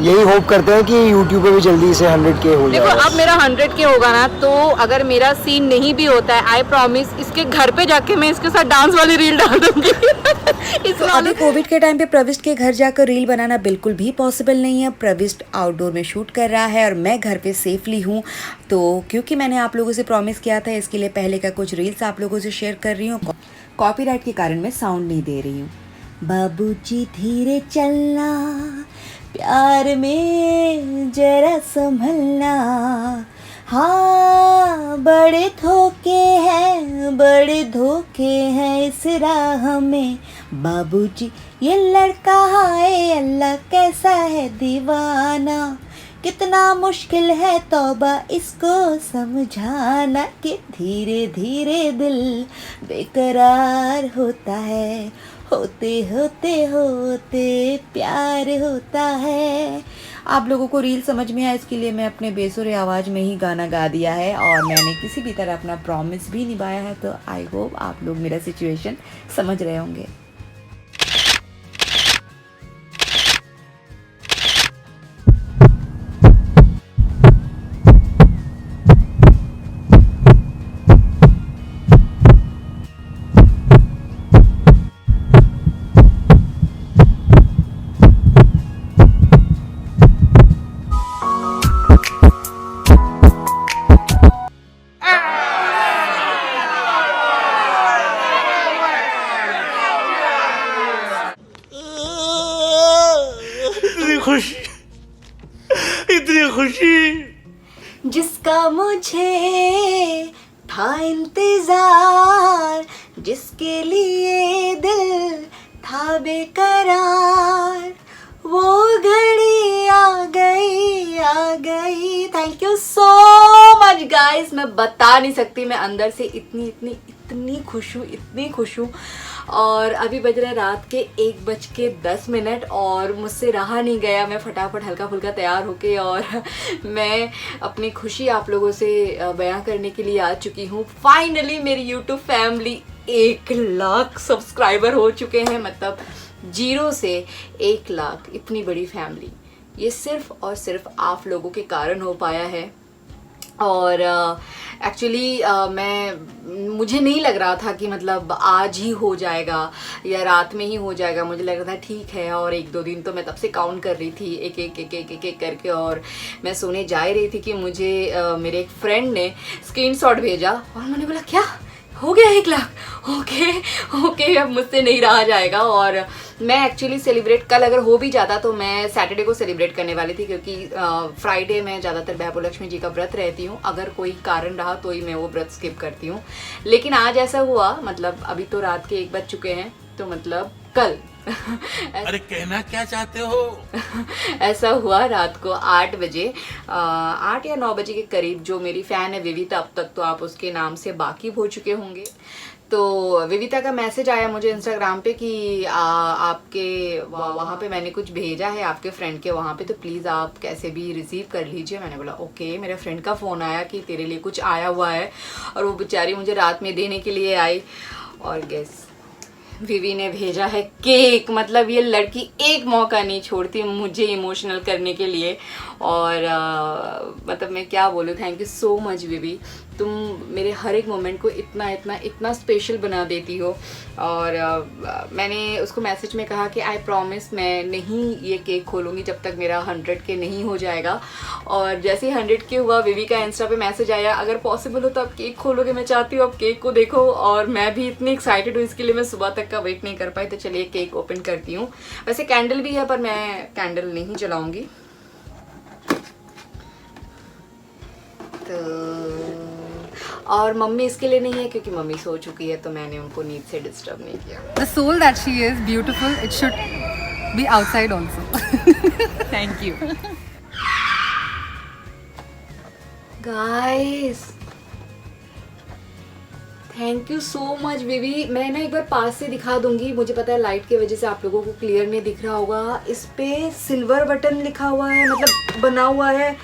यही होप करते हैं कि यूट्यूब पे भी जल्दी से 100K हो देखो जाए। अब मेरा 100K होगा ना, तो अगर मेरा सीन नहीं भी होता है, आई प्रॉमिस इसके घर पे जाके मैं इसके साथ डांस वाली रील डाल दूंगी। तो अभी कोविड के टाइम पे प्रविष्ट के घर जाकर रील बनाना बिल्कुल भी पॉसिबल नहीं है। प्रविष्ट आउटडोर में शूट कर रहा है और मैं घर पे सेफली हूँ। तो क्योंकि मैंने आप लोगों से प्रॉमिस किया था, इसके लिए पहले का कुछ रील्स आप लोगों से शेयर कर रही हूँ। कॉपीराइट के कारण मैं साउंड नहीं दे रही हूँ। बाबूजी धीरे चलना, प्यार में जरा संभलना, हाँ बड़े धोखे हैं इस राह में। बाबूजी ये लड़का हाय अल्लाह कैसा है दीवाना, कितना मुश्किल है तौबा इसको समझाना कि धीरे धीरे दिल बेकरार होता है, होते होते होते प्यार होता है। आप लोगों को रील समझ में आया, इसके लिए मैं अपने बेसुरे आवाज़ में ही गाना गा दिया है और मैंने किसी भी तरह अपना प्रॉमिस भी निभाया है। तो आई होप आप लोग मेरा सिचुएशन समझ रहे होंगे। इतनी खुशी जिसका मुझे था इंतजार, जिसके लिए दिल था बेकरार, वो घड़ी आ गई। Thank you so much guys. मैं बता नहीं सकती, मैं अंदर से इतनी खुश हूँ। और अभी बज रहा है रात के 1:10 और मुझसे रहा नहीं गया। मैं फटाफट हल्का फुल्का तैयार होके और मैं अपनी खुशी आप लोगों से बयां करने के लिए आ चुकी हूँ। फाइनली मेरी यूट्यूब फैमिली 1 लाख सब्सक्राइबर हो चुके हैं। मतलब 0 से 1 लाख, इतनी बड़ी फैमिली, ये सिर्फ और सिर्फ आप लोगों के कारण हो पाया है। और एक्चुअली मुझे नहीं लग रहा था कि मतलब आज ही हो जाएगा या रात में ही हो जाएगा। मुझे लग रहा था ठीक है, और 1-2 दिन तो मैं तब से काउंट कर रही थी एक करके। और मैं सोने जा ही रही थी कि मुझे मेरे एक फ्रेंड ने स्क्रीनशॉट भेजा और मैंने बोला क्या हो गया 1 लाख? ओके अब मुझसे नहीं रहा जाएगा। और मैं एक्चुअली सेलिब्रेट कल अगर हो भी जाता तो मैं सैटरडे को सेलिब्रेट करने वाली थी, क्योंकि फ्राइडे मैं ज़्यादातर बैभो लक्ष्मी जी का व्रत रहती हूँ। अगर कोई कारण रहा तो ही मैं वो व्रत स्किप करती हूँ। लेकिन आज ऐसा हुआ, मतलब अभी तो रात के 1 बज चुके हैं, तो मतलब कल अरे कहना क्या चाहते हो? ऐसा हुआ रात को 8 बजे, 8 या 9 बजे के करीब। जो मेरी फ़ैन है विविता, अब तक तो आप उसके नाम से वाकिफ हो चुके होंगे। तो विविता का मैसेज आया मुझे इंस्टाग्राम पे कि आपके वहाँ पे मैंने कुछ भेजा है आपके फ्रेंड के वहाँ पे, तो प्लीज़ आप कैसे भी रिसीव कर लीजिए। मैंने बोला ओके। मेरे फ्रेंड का फ़ोन आया कि तेरे लिए कुछ आया हुआ है, और वो बेचारी मुझे रात में देने के लिए आई। और गेस विवी ने भेजा है केक। मतलब ये लड़की एक मौका नहीं छोड़ती मुझे इमोशनल करने के लिए। और मतलब मैं क्या बोलूँ, थैंक यू सो मच विवी, तुम मेरे हर एक मोमेंट को इतना स्पेशल बना देती हो। और मैंने उसको मैसेज में कहा कि आई प्रॉमिस मैं नहीं ये केक खोलूँगी जब तक मेरा 100K नहीं हो जाएगा। और जैसे ही 100K हुआ, विवी का इंस्टा पे मैसेज आया, अगर पॉसिबल हो तो आप केक खोलोगे, मैं चाहती हूँ आप केक को देखो। और मैं भी इतनी एक्साइटेड हूँ इसके लिए, मैं सुबह तक का वेट नहीं कर पाई। तो चलिए केक ओपन करती हूँ। वैसे कैंडल भी है, पर मैं कैंडल नहीं जलाऊंगी। तो और मम्मी इसके लिए नहीं है क्योंकि मम्मी सो चुकी है, तो मैंने उनको नींद से डिस्टर्ब नहीं किया। The soul that she is beautiful. It should be outside also. Thank you. Guys thank you so much baby. मैं ना एक बार पास से दिखा दूंगी, मुझे पता है लाइट की वजह से आप लोगों को क्लियर नहीं दिख रहा होगा। इस पे सिल्वर बटन लिखा हुआ है, मतलब बना हुआ है।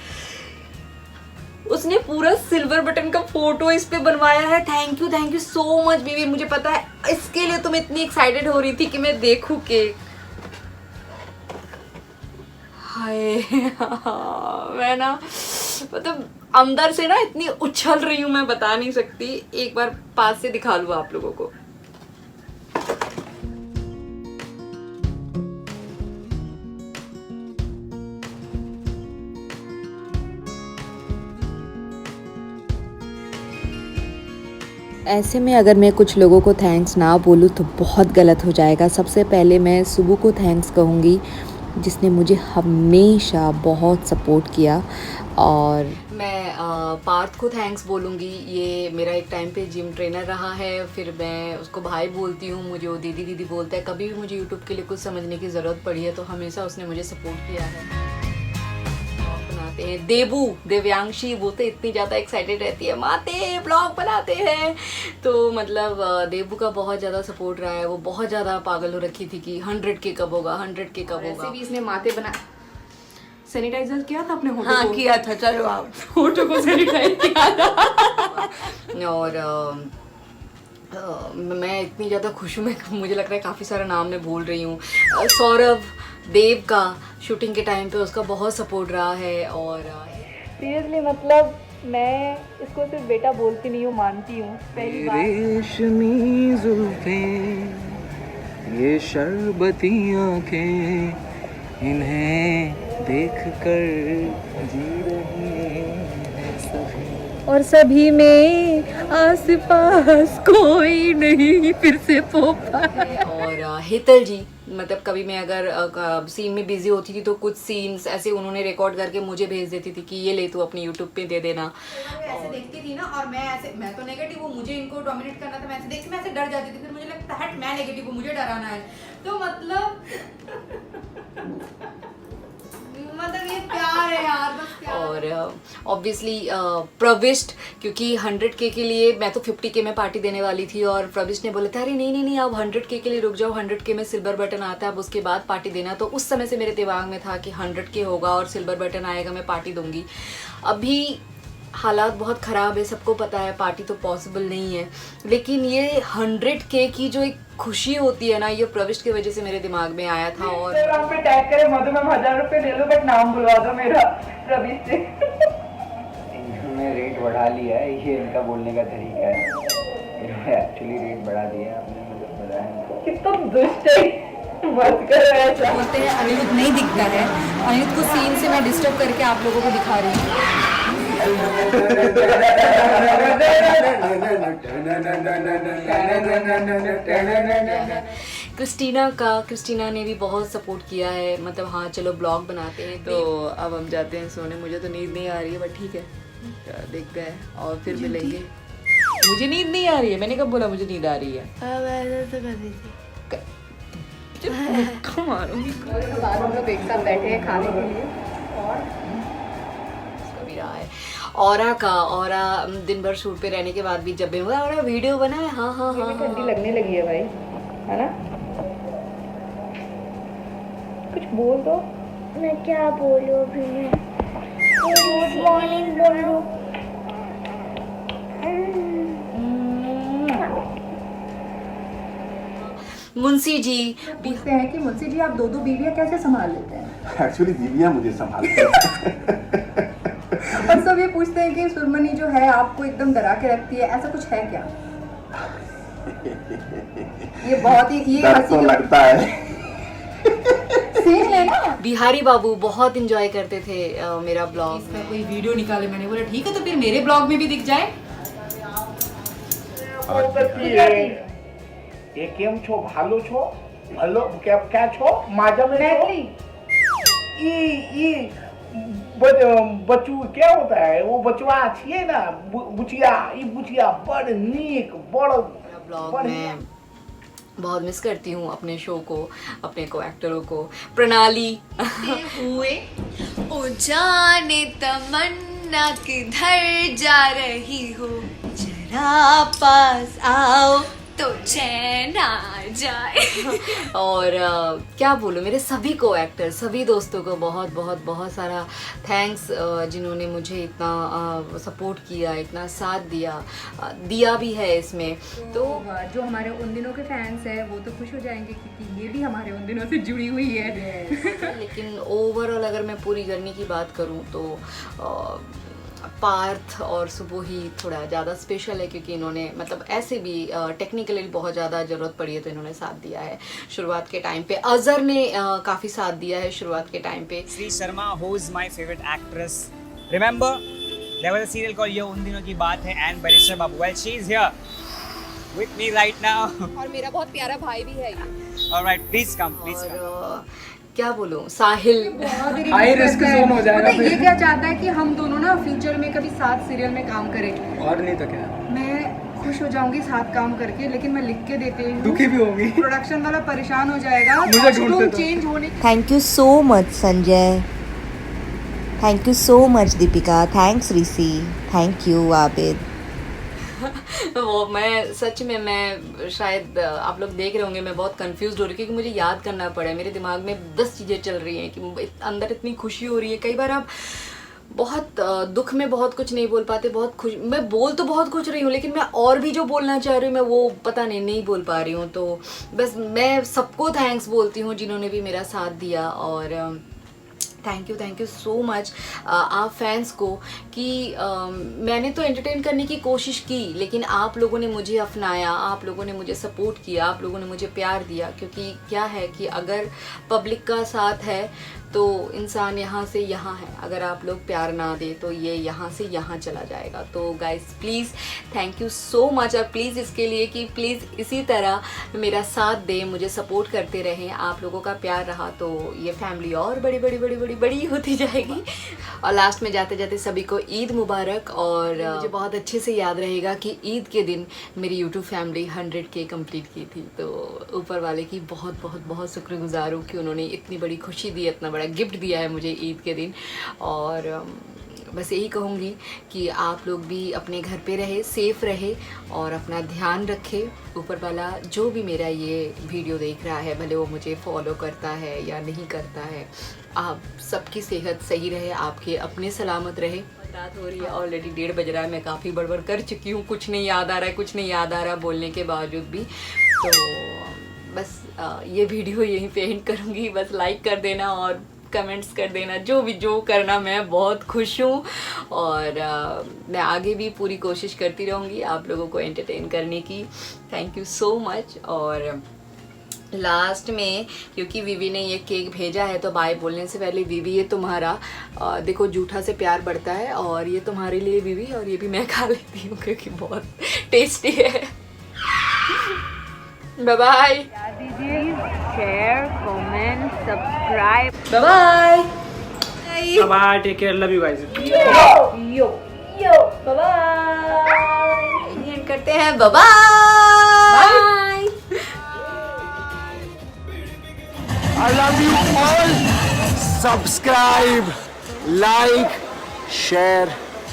उसने पूरा सिल्वर बटन का फोटो इस पे बनवाया है। Thank you so much baby. मुझे पता है इसके लिए तुम इतनी एक्साइटेड हो रही थी कि मैं देखूं केक। हाय मैं ना मतलब अंदर से ना इतनी उछल रही हूँ, मैं बता नहीं सकती। एक बार पास से दिखा लूँ आप लोगों को। ऐसे में अगर मैं कुछ लोगों को थैंक्स ना बोलूँ तो बहुत गलत हो जाएगा। सबसे पहले मैं सुबह को थैंक्स कहूँगी, जिसने मुझे हमेशा बहुत सपोर्ट किया। और मैं पार्थ को थैंक्स बोलूँगी। ये मेरा एक टाइम पे जिम ट्रेनर रहा है, फिर मैं उसको भाई बोलती हूँ, मुझे वो दीदी दीदी बोलता है। कभी भी मुझे यूट्यूब के लिए कुछ समझने की ज़रूरत पड़ी है तो हमेशा उसने मुझे सपोर्ट किया है। बनाते हैं देबू, देव्यांशी, वो तो इतनी ज़्यादा एक्साइटेड रहती है, माते ब्लॉग बनाते हैं। तो मतलब देबू का बहुत ज़्यादा सपोर्ट रहा है। वो बहुत ज़्यादा पागल हो रखी थी कि 100K कब होगा, 100K कब होगा। भी इसने माते बना सैनिटाइजर किया था अपने होठों को? किया था, चलो आप होठों को सैनिटाइज किया था। और मैं इतनी ज़्यादा खुश हूँ, मैं मुझे लग रहा है काफ़ी सारा नाम मैं भूल रही हूँ। सौरभ देव का शूटिंग के टाइम पे उसका बहुत सपोर्ट रहा है। और सीरियसली मतलब मैं इसको सिर्फ बेटा बोलती नहीं हूँ, मानती हूँ। पहली बार रेशमी जुल्फें, ये शरबती आंखें, इन्हें देखकर जी रही हैं सभी। और सभी में आस पास कोई नहीं फिर से पोपा। और हितल जी, मतलब कभी मैं अगर सीन में बिजी होती थी तो कुछ सीन्स ऐसे उन्होंने रिकॉर्ड करके मुझे भेज देती थी कि ये ले तू अपनी यूट्यूब पे दे देना। ऐसे देखती थी ना, और मैं तो नेगेटिव हूँ, मुझे इनको डोमिनेट करना था। मैं ऐसे देखती, मैं ऐसे डर जाती थी, फिर मुझे लगता है मैं नेगेटिव हूँ, मुझे डराना है। तो मतलब ये प्यार है यार, बस प्यार। और ऑब्वियसली प्रविष्ट, क्योंकि 100K के लिए मैं तो 50K में पार्टी देने वाली थी और प्रविष्ट ने बोला था अरे नहीं नहीं नहीं, आप 100K के लिए रुक जाओ, 100K में सिल्वर बटन आता है, अब उसके बाद पार्टी देना। तो उस समय से मेरे दिमाग में था कि 100K होगा और सिल्वर बटन आएगा, मैं पार्टी दूंगी। अभी हालात बहुत ख़राब है, सबको पता है, पार्टी तो पॉसिबल नहीं है। लेकिन ये 100K की जो एक खुशी होती है ना, ये प्रविष्ट की वजह से मेरे दिमाग में आया था। और इंस्टाग्राम पे टैग करे मधु, मैं 1000 रुपए ले लो बट नाम बुलवा दो मेरा रवि से। इन्होंने रेट बढ़ा लिया है, ये इनका बोलने का तरीका है। इन्होंने एक्चुअली रेट बढ़ा दिया है, आपने मुझे बताया। कितना दुष्ट है, मत करो ऐसा। बोलते हैं अनिरुद्ध नहीं दिखता है, अनिरुद्ध को सीन से मैं डिस्टर्ब करके आप लोगों को दिखा रही हूँ। क्रिस्टीना ने भी बहुत सपोर्ट किया है, मतलब हाँ चलो ब्लॉग बनाते हैं। तो अब हम जाते हैं सोने, मुझे तो नींद नहीं आ रही है, बट ठीक है देखते हैं और फिर मिलेंगे। मुझे नींद नहीं आ रही है, मैंने कब बोला मुझे नींद आ रही है? मारूंगी। हम लोग एक साथ बैठे हैं खाने के लिए और भी रहा है। औरा दिन भर शूट पे रहने के बाद भी जब भी औरा वीडियो बना है, हाँ हाँ हाँ, ठंडी लगने लगी है भाई, है ना? कुछ बोल दो। मैं क्या बोलूं अभी? मैं गुड मॉर्निंग बोलूं? मुंशी जी पूछते हैं कि मुंशी जी आप 2 बीवियां कैसे संभाल लेते हैं? एक्चुअली बीवियां मुझे संभालती हैं। और सब ये पूछते हैं कि सुरमनी जो है आपको एकदम डरा के रखती है, ऐसा कुछ है क्या? ये बहुत ही ये डर तो लगता है। सीन है ना। बिहारी बाबू बहुत इंजॉय करते थे मेरा ब्लॉग इसका कोई वीडियो निकाले, मैंने बोला ठीक है तो फिर मेरे ब्लॉग में भी दिख जाए। ये केम छो, भालो छो, भालो क्या छो, माजा में मैथिली। ये बच्चू क्या होता है वो बचवा छिए ना, बुचिया, ये बुचिया बड़ नीक बड़ ब्लॉग में बहुत मिस करती हूँ अपने शो को, अपने को एक्टरों को। प्रणाली हुए ओ जाने तमन्ना किधर जा रही हो, जरा पास आओ तो चैन आ जाए। और क्या बोलूँ, मेरे सभी को एक्टर, सभी दोस्तों को बहुत बहुत बहुत सारा थैंक्स, जिन्होंने मुझे इतना सपोर्ट किया, इतना साथ दिया भी है इसमें। तो जो हमारे उन दिनों के फैंस हैं वो तो खुश हो जाएंगे क्योंकि ये भी हमारे उन दिनों से जुड़ी हुई है। लेकिन ओवरऑल अगर मैं पूरी जर्नी की बात करूँ तो पार्थ और सुबह ही थोड़ा ज़्यादा स्पेशल है क्योंकि इन्होंने मतलब ऐसे भी टेक्निकली बहुत ज़्यादा ज़रूरत पड़ी है तो इन्होंने साथ दिया है शुरुआत के टाइम पे। अजहर ने काफ़ी साथ दिया है शुरुआत के टाइम पे। Shri Sharma, who is my favorite actress? Remember, there was a serial called ये उन दिनों की बात है, and Barisha Babu. Well, she is here with me right now. और मेरा बहुत प्यारा भाई भी है ये। All right, please come, please come. क्या बोलूँ, साहिल हाई रिस्क जोन हो जाएगा ये क्या चाहता है कि हम दोनों ना फ्यूचर में कभी साथ सीरियल में काम करें। और नहीं तो क्या, मैं खुश हो जाऊंगी साथ काम करके, लेकिन मैं लिख के देती हूँ, दुखी भी होगी, प्रोडक्शन वाला परेशान हो जाएगा, मुझे ढूंढते तो। चेंज होने। Thank you so much Sanjay, thank you so much Deepika, thanks Rishi, thank you Abid. वो मैं सच में, मैं शायद आप लोग देख रहे होंगे मैं बहुत कंफ्यूज हो रही हूँ क्योंकि मुझे याद करना पड़ा है। मेरे दिमाग में 10 चीज़ें चल रही हैं कि अंदर इतनी खुशी हो रही है। कई बार आप बहुत दुख में बहुत कुछ नहीं बोल पाते, बहुत खुश, मैं बोल तो बहुत कुछ रही हूँ लेकिन मैं और भी जो बोलना चाह रही हूँ मैं वो पता नहीं बोल पा रही हूँ। तो बस मैं सबको थैंक्स बोलती हूँ जिन्होंने भी मेरा साथ दिया। और थैंक यू सो मच आप फैंस को कि मैंने तो एंटरटेन करने की कोशिश की लेकिन आप लोगों ने मुझे अपनाया, आप लोगों ने मुझे सपोर्ट किया, आप लोगों ने मुझे प्यार दिया। क्योंकि क्या है कि अगर पब्लिक का साथ है तो इंसान यहाँ से यहाँ है, अगर आप लोग प्यार ना दे तो ये यहाँ से यहाँ चला जाएगा। तो guys please thank you so much, और प्लीज़ इसके लिए कि प्लीज़ इसी तरह मेरा साथ दें, मुझे सपोर्ट करते रहें। आप लोगों का प्यार रहा तो ये फैमिली और बड़ी होती जाएगी। और लास्ट में जाते जाते सभी को ईद मुबारक। और मुझे बहुत अच्छे से याद रहेगा कि ईद के दिन मेरी यूट्यूब फैमिली 100K कंप्लीट की थी। तो ऊपर वाले की बहुत शुक्रगुजार हूँ कि उन्होंने इतनी बड़ी खुशी दी, इतना बड़ा गिफ्ट दिया है मुझे ईद के दिन। और बस यही कहूँगी कि आप लोग भी अपने घर पे रहे, सेफ़ रहे और अपना ध्यान रखें। ऊपर वाला जो भी मेरा ये वीडियो देख रहा है, भले वो मुझे फॉलो करता है या नहीं करता है, आप सबकी सेहत सही रहे, आपके अपने सलामत रहे। रात हो रही है, ऑलरेडी 1:30 बज रहा है, मैं काफ़ी बड़बड़ कर चुकी हूँ, कुछ नहीं याद आ रहा बोलने के बावजूद भी। तो बस ये वीडियो यहीं पे एंड करूँगी। बस लाइक कर देना और कमेंट्स कर देना, जो करना। मैं बहुत खुश हूँ और मैं आगे भी पूरी कोशिश करती रहूँगी आप लोगों को एंटरटेन करने की। Thank you so much. और लास्ट में क्योंकि विवी ने ये केक भेजा है तो बाय बोलने से पहले, विवी ये तुम्हारा, देखो जूठा से प्यार बढ़ता है और ये तुम्हारे लिए विवी, और ये भी मैं खा लेती हूँ क्योंकि बहुत टेस्टी है। Bye bye, share, comment, subscribe, bye bye, bye, take care, love you guys. Yo bye bye, end करते हैं, bye bye. I love you all. Subscribe, like, share,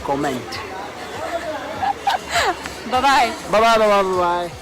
comment. Bye bye, Bye bye.